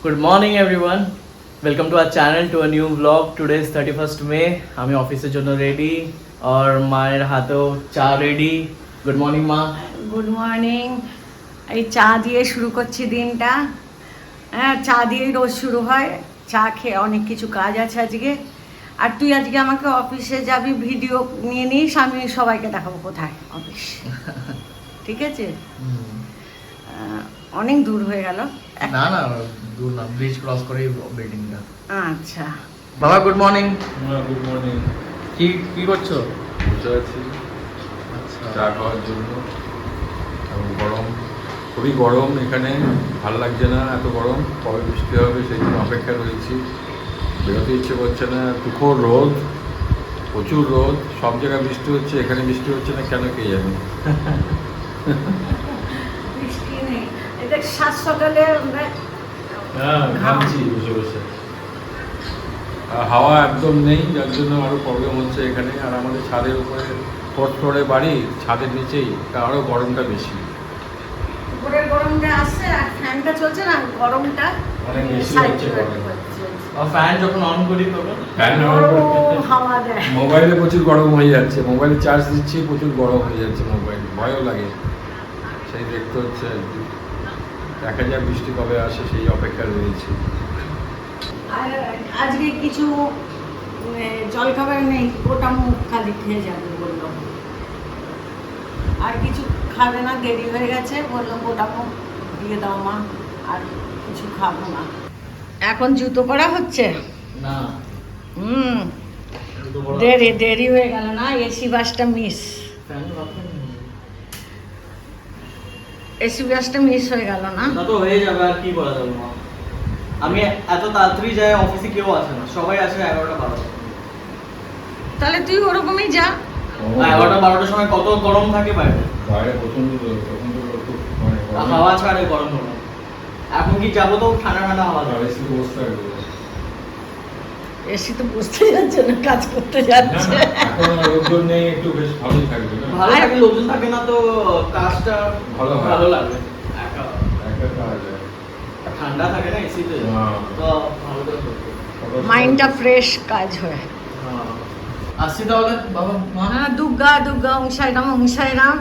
Good morning everyone. Welcome to our channel to a new vlog. Today is 31st May. আমি অফিসের জন্য ready আর মায়ের হাতেও চা রেডি। গুড মর্নিং মা। Good morning. এই চা দিয়ে শুরু করছি দিনটা। হ্যাঁ, চা দিয়েই রোজ শুরু হয়। চা খেয়ে অনেক কিছু কাজ আছে আজকে। আর তুই আজকে আমাকে অফিসে যাবি, ভিডিও নিয়ে নিস, আমি সবাইকে দেখাবো কোথায় অফিস। ঠিক আছে? অনেক দূর হয়ে গেল। না না দূর না, ব্রিজ ক্রস করেই বিল্ডিংটা। আচ্ছা বাবা গুড মর্নিং। Good morning. কি করছো? বসে আছি চা খাওয়ার জন্য। গরম, খুবই গরম এখানে, ভালো লাগছে না, এত গরম। কবে বৃষ্টি হবে সেই জন্য অপেক্ষা রয়েছি। বেরোতে ইচ্ছে করছে না, তুখোর রোদ, প্রচুর রোদ। সব জায়গায় বৃষ্টি হচ্ছে, এখানে বৃষ্টি হচ্ছে না কেন কে জানে। বৃষ্টি নেই, এটা সাত সকালে ঘামছি বসে বসে। হাওয়া একদম নেই, যার জন্য আরও প্রবলেম হচ্ছে এখানে। আর আমাদের ছাদের উপরে ফোর্থ ফ্লোরে বাড়ি, ছাদের নিচেই, তা আরও গরমটা বেশি। উপরের গরমটা আসছে আর ফ্যানটা চলছে না, গরমটা অনেক বেশি হচ্ছে গরম। আর ফ্যান যখন অন করি তখন ফ্যান হাওয়া দেয়। মোবাইলে প্রচুর গরম হয়ে যাচ্ছে, মোবাইলে চার্জ দিচ্ছি, প্রচুর গরম হয়ে যাচ্ছে মোবাইল, ভয়ও লাগে। সেই দেখতে হচ্ছে আর কি। দেখা যাক বৃষ্টি কবে আসে, সেই অপেক্ষা রয়েছে। আর আজকে কিছু জলখাবার নেই, গোটা মুখ খালি খেয়ে যাবে বললো। আর কিছু খাবে না, দেরি হয়ে গেছে, বললো গোটা মুখ দিয়ে দাও মা, আর কিছু খাবো না। এখন জুতো পরা হচ্ছে না দেরি হয়ে গেল না, এসি বাসটা মিস, এসি বাসটা মিস হয়ে গেল না। তা তো হয়ে যাবে, আর কি বলা যাবে মা। আমি এত তাড়াতাড়ি যাই অফিসে, কেউ আসে না, সবাই আসে 11টা-12টা। তাহলে তুই ওরকমই যা। 11টা-12টার সময় কত গরম থাকে বাইরে, বাইরে প্রচন্ড রোদ, তখন তো খুব মানে হাওয়া ছাড়ে গরম গরম। এখন কি যাবো তো ঠান্ডা ঠান্ডা হাওয়া ছাড়ে। এসি তো বুঝতে যাচ্ছে না, কাজ করতে যাচ্ছে। এখন লোকজন নেই, একটু বেশ ভালোই থাকবে না? ভালো থাকে, লোকজন থাকে না তো কাজটা ভালো হয়, ভালো লাগে। একা কাজ হয়। ঠান্ডা থাকে না এসিতে, তো ভালো করে করতে। মাইন্ডটা ফ্রেশ কাজ হয়। আসছি তাহলে বাবা মা। হ্যাঁ, দুর্গা দুর্গা অংশাইরাম।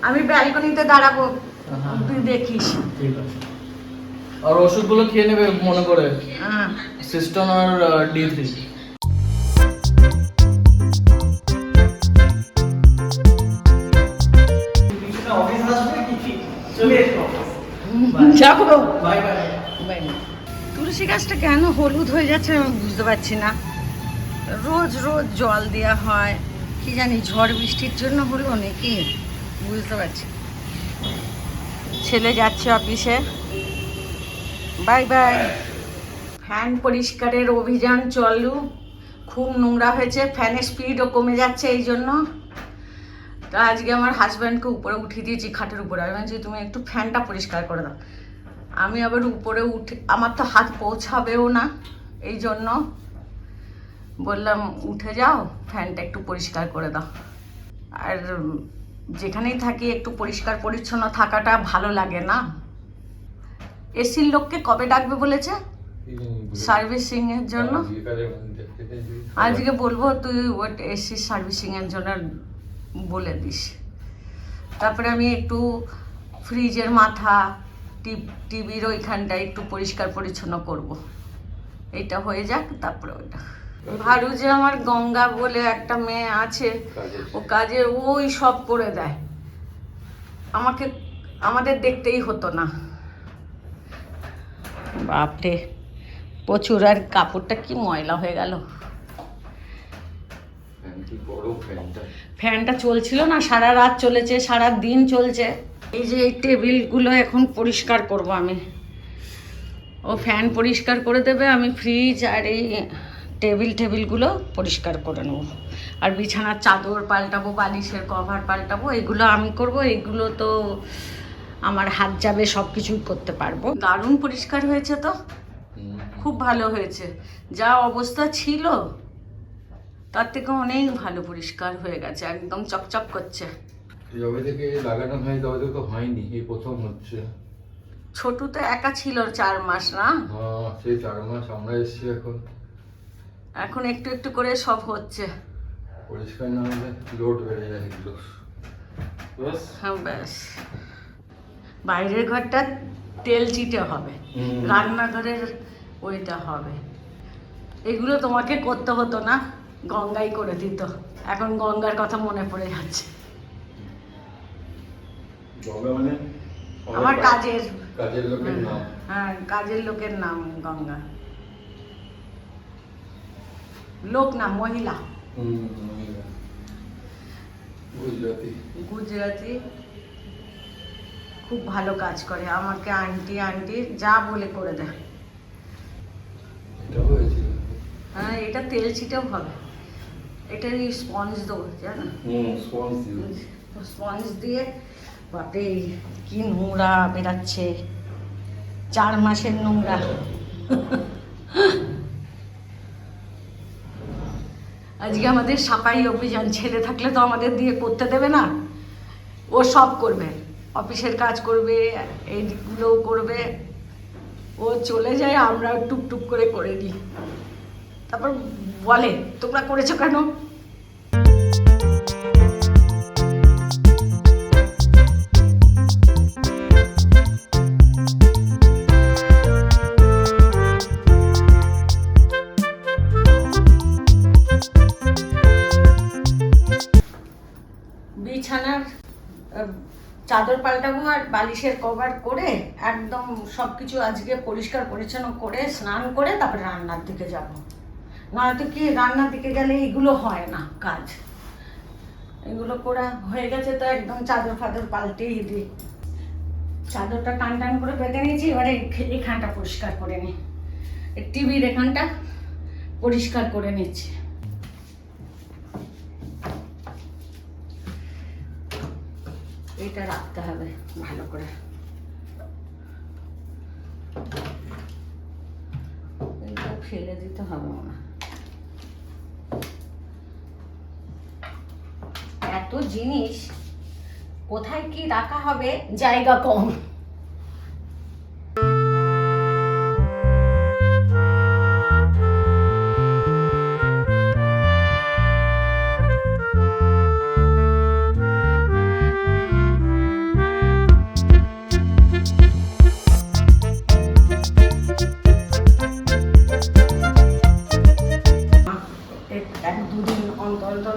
আমি ব্যালকনিতে দাঁড়াবো, তুই দেখিস। ঠিক আছে। আর ওষুধগুলো খেয়ে নেবে মনে করে, হ্যাঁ, সিস্টন আর D3। অফিস আসবে কি চলে এসো। যাবো। Bye bye. তুলসী গাছটা কেন হলুদ হয়ে যাচ্ছে আমি বুঝতে পারছি না। রোজ রোজ জল দেওয়া হয়, কি জানি ঝড় বৃষ্টির জন্য হলো নাকি, বুঝতে পারছি। ছেলে যাচ্ছে অফিসে, বাই বাই। ফ্যান পরিষ্কারের অভিযান চালু। খুব নোংরা হয়েছে, ফ্যানের স্পিডও কমে যাচ্ছে এই জন্য। তা আজকে আমার হাজব্যান্ডকে উপরে উঠিয়ে দিয়েছি, খাটের উপরে। আমি বলছি তুমি একটু ফ্যানটা পরিষ্কার করে দাও। আমি আবার উপরে উঠে, আমার তো হাত পৌঁছাবেও না, এই জন্য বললাম উঠে যাও, ফ্যানটা একটু পরিষ্কার করে দাও। আর যেখানেই থাকি একটু পরিষ্কার পরিচ্ছন্ন থাকাটা ভালো লাগে না। এসির লোককে কবে ডাকবে বলেছে সার্ভিসিং এর জন্য? আজকে বলবো তুই এসি সার্ভিসিং এর জন্য বলে দিস। তারপরে আমি একটু ফ্রিজের মাথা, টিভির ওইখানটা একটু পরিষ্কার পরিচ্ছন্ন করব। এটা হয়ে যাক, তারপরে ওইটা ভারু যে আমার গঙ্গা বলে একটা মেয়ে আছে, ও কাজে ওই সব করে দেয়, আমাদের দেখতেই হতো না। বাপরে প্রচুর। আর কাপড়টা কি ময়লা হয়ে গেল। ফ্যানটা চলছিল না, সারা রাত চলেছে, সারা দিন চলছে। এই যে এই টেবিলগুলো এখন পরিষ্কার করব আমি। ও ফ্যান পরিষ্কার করে দেবে, আমি ফ্রিজ আর এই টেবিলগুলো পরিষ্কার করে নেব। আর বিছানার চাদর পাল্টাবো, বালিশের কভার পাল্টাবো, এগুলো আমি করব। এগুলো তো আমার হাত যাবে, সব কিছুই করতে পারবো। দারুণ পরিষ্কার হয়েছে তো, খুব ভালো হয়েছে। যা অবস্থা ছিল তার থেকে অনেক ভালো পরিষ্কার হয়ে গেছে, একদম চকচক করছে। যবে থেকে লাগানো হয় তবে তো হয়নি, এই প্রথম হচ্ছে। ছোটু তো একা ছিল 4 মাস না? হ্যাঁ, সেই 4 মাস আমরা এসেছি এখন। এখন একটু একটু করে সব হচ্ছে। পরিষ্কার না হলে লোড বেড়ে যায় এগুলো। হ্যাঁ ব্যাস। বাইরের ঘরটা তেল চিটে হবে, রান্নাঘরের ওইটা হবে। এগুলো তোমাকে করতে হতো না, গঙ্গাই করে দিত। এখন গঙ্গার কথা মনে পড়ে যাচ্ছে। গঙ্গা মানে আমার কাজের লোকের নাম। হ্যাঁ, কাজের লোকের নাম গঙ্গা। লোক না, মহিলা। গুজরাটি। খুব ভালো কাজ করে, আমাকে আন্টি আন্টি যা বলে করে দেয়। হ্যাঁ, এটা তেল ছিটেও হবে। এটা স্পঞ্জ দেবো, জানো? স্পঞ্জ দিয়ে বাপরে কি নোংরা বেরাচ্ছে, 4 মাসের নোংরা। আজকে আমাদের সাফাই অভিযান। ছেলে থাকলে তো আমাদের দিয়ে করতে দেবে না, ও সব করবে, অফিসের কাজ করবে, এইগুলোও করবে। ও চলে যায়, আমরা টুকটুক করে করে দিই। তারপর বলে তোমরা করেছো কেন? বিছানার চাদর পাল্টাবো আর বালিশের কভার করে একদম সবকিছু আজকে পরিষ্কার পরিচ্ছন্ন করে স্নান করে তারপরে রান্নার দিকে যাব। নয়তো কি রান্নার দিকে গেলে এগুলো হয় না কাজ। এগুলো করা হয়ে গেছে তো একদম চাদর ফাদর পাল্টেই দিই। চাদরটা টান টান করে পেতে নিয়েছি, এবারে এখানটা পরিষ্কার করে নিই। টিভির এখানটা পরিষ্কার করে নিচ্ছি। এটা রাখতে হবে ভালো করে। এটা ফেলে দিতে হবে না। এত জিনিস কোথায় কি রাখা হবে, জায়গা কম।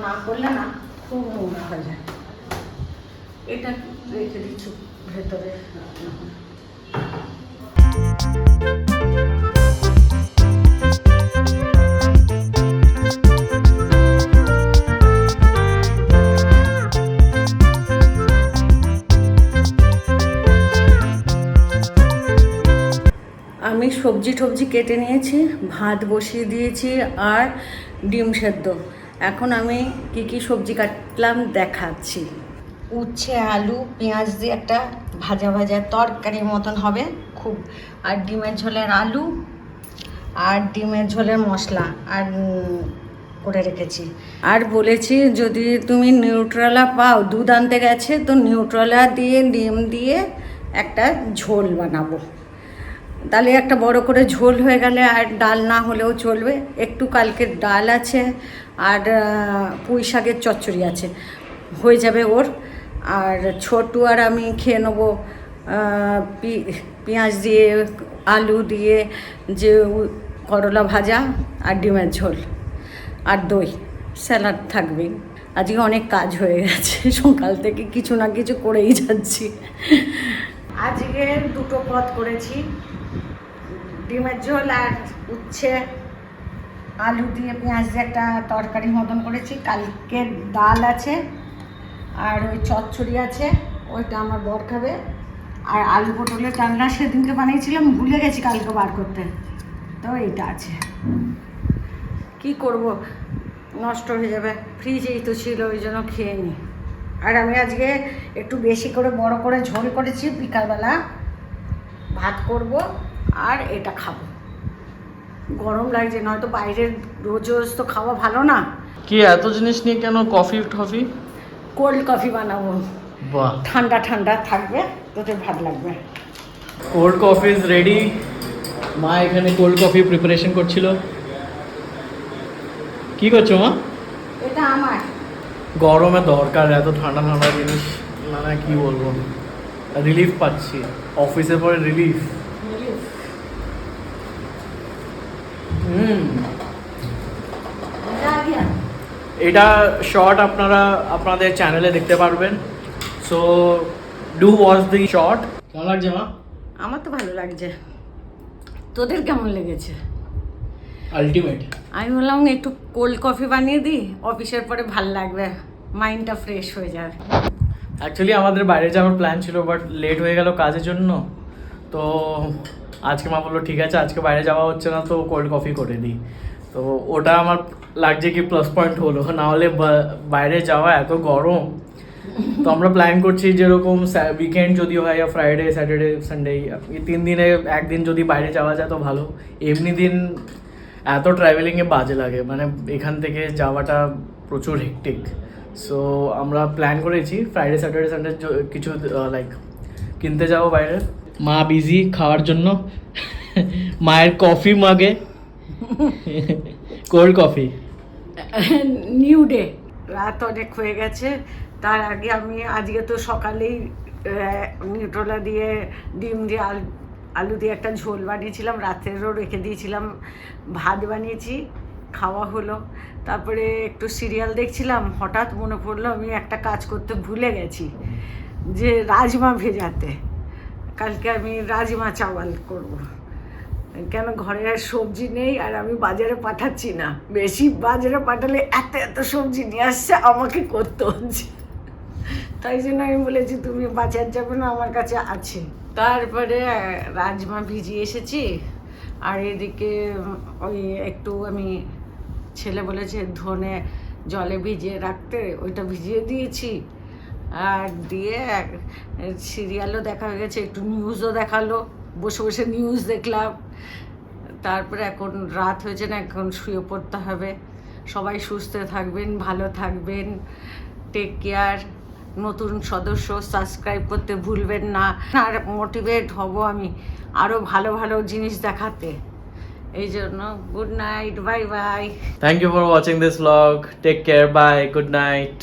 না করলে না খুব নোংরা হয়ে যায়। এটা রেখে দিচ্ছি ভেতরে। আমি সবজি টবজি কেটে নিয়েছি, ভাত বসিয়ে দিয়েছি আর ডিম সেদ্ধ। এখন আমি কি কি সবজি কাটলাম দেখাচ্ছি। উচ্ছে আলু পেঁয়াজ দিয়ে একটা ভাজা ভাজা তরকারির মতন হবে খুব। আর ডিমের ঝোলের আলু আর ডিমের ঝোলের মশলা আর করে রেখেছি। আর বলেছি যদি তুমি নিউট্রেলা পাও, দুধ আনতে গেছে তো নিউট্রেলা দিয়ে ডিম দিয়ে একটা ঝোল বানাবো। তাহলে একটা বড় করে ঝোল হয়ে গেলে আর ডাল না হলেও চলবে। একটু কালকের ডাল আছে আর পুঁই শাকের চচ্চড়ি আছে, হয়ে যাবে ওর। আর ছোটু আর আমি খেয়ে নেবো পেঁয়াজ দিয়ে আলু দিয়ে যে করলা ভাজা আর ডিমের ঝোল আর দই, স্যালাড থাকবেই। আজকে অনেক কাজ হয়ে গেছে, সকাল থেকে কিছু না কিছু করেই যাচ্ছি। আজকে 2টো পদ করেছি, ডিমের ঝোল আর উচ্ছে আলু দিয়ে পেঁয়াজ দিয়ে একটা তরকারি মতন করেছি। কালকে ডাল আছে আর ওই চচ্চড়ি আছে, ওইটা আমার বর খাবে। আর আলু পটলের রান্না সেদিনকে বানিয়েছিলাম, ভুলে গেছি কালকে বার করতে, তো এইটা আছে। কি করব, নষ্ট হয়ে যাবে, ফ্রিজেই তো ছিল, ওই জন্য খেয়ে নিই। আর আমি আজকে একটু বেশি করে বড় করে ঝোল করেছি, বিকালবেলা ভাত করব আর এটা খাবো। গরম লাগছে, নয়তো বাইরের রোজ রোজ তো খাওয়া ভালো না। কি এত জিনিস নিয়ে কেন? Coffee toffee? কোল্ড কফি বানাবো, বাহ, ঠান্ডা ঠান্ডা থাকবে, তোদের ভালো লাগবে। Cold coffee is ready. মা এখানে কোল্ড কফি প্রিপারেশন করছিল। কি করছো মা? এটা আমার গরমে দরকার এত ঠান্ডা ঠান্ডা জিনিস, মানে কি বলবো, রিলিফ পাচ্ছি অফিসের পরে রিলিফ। এটা শর্ট আপনারা আপনাদের চ্যানেলে দেখতে পারবেন, so do watch the short. কেমন লাগছে মা? আমার তো ভালো লাগছে, তোদের কেমন লেগেছে? আলটিমেট। আমি বললাম একটু কোল্ড কফি বানিয়ে দিই, অফিসের পরে ভাল লাগবে, মাইন্ডটা ফ্রেশ হয়ে যাবে। অ্যাকচুয়ালি আমাদের বাইরে যাওয়ার প্ল্যান ছিল, বাট লেট হয়ে গেল কাজের জন্য। তো আজকে মা বললো ঠিক আছে আজকে বাইরে যাওয়া হচ্ছে না, তো কোল্ড কফি করে দিই। তো ওটা আমার লাগছে কি প্লাস পয়েন্ট হলো, না হলে বাইরে যাওয়া এত গরম। তো আমরা প্ল্যান করছি যেরকম উইকেন্ড যদি হয়, ফ্রাইডে স্যাটারডে সানডে, এই 3 দিনে একদিন যদি বাইরে যাওয়া যায় তো ভালো। এমনি দিন এত ট্রাভেলিংয়ে বাজে লাগে, মানে এখান থেকে যাওয়াটা প্রচুর হেক্টিক। সো আমরা প্ল্যান করেছি ফ্রাইডে স্যাটারডে সানডে কিছু লাইক কিনতে যাবো বাইরে। মা বিজি খাওয়ার জন্য, মায়ের কফি মাগে কোল্ড কফি। নিউ ডে, রাত অনেক হয়ে গেছে। তার আগে আমি আজকে তো সকালেই নিউট্রোলা দিয়ে ডিম দিয়ে আলু দিয়ে একটা ঝোল বানিয়েছিলাম, রাত্রেরও রেখে দিয়েছিলাম। ভাত বানিয়েছি, খাওয়া হলো। তারপরে একটু সিরিয়াল দেখছিলাম, হঠাৎ মনে পড়লো আমি একটা কাজ করতে ভুলে গেছি, যে রাজমা ভেজাতে। কালকে আমি রাজমা চাওয়াল করব, কেন ঘরে আর সবজি নেই, আর আমি বাজারে পাঠাচ্ছি না। বেশি বাজারে পাঠালে এত এত সবজি নিয়ে আসছে, আমাকে করতে হচ্ছে। তাই জন্য আমি বলেছি তুমি বাজার যাবে না, আমার কাছে আছে। তারপরে রাজমা ভিজিয়ে এসেছি, আর এদিকে ওই একটু আমি, ছেলে বলেছে ধনে জলে ভিজিয়ে রাখতে, ওইটা ভিজিয়ে দিয়েছি। আর দিয়ে সিরিয়ালও দেখা হয়ে গেছে, একটু নিউজও দেখালো, বসে বসে নিউজ দেখলাম। তারপরে এখন রাত হয়েছে না, এখন শুয়ে পড়তে হবে। সবাই সুস্থ থাকবেন, ভালো থাকবেন, টেক কেয়ার। নতুন সদস্য সাবস্ক্রাইব করতে ভুলবেন না, আর মোটিভেট হব আমি আরও ভালো ভালো জিনিস দেখাতে। এই জন্য good night, bye bye. Thank you for watching this vlog. Take care. Bye. Good night.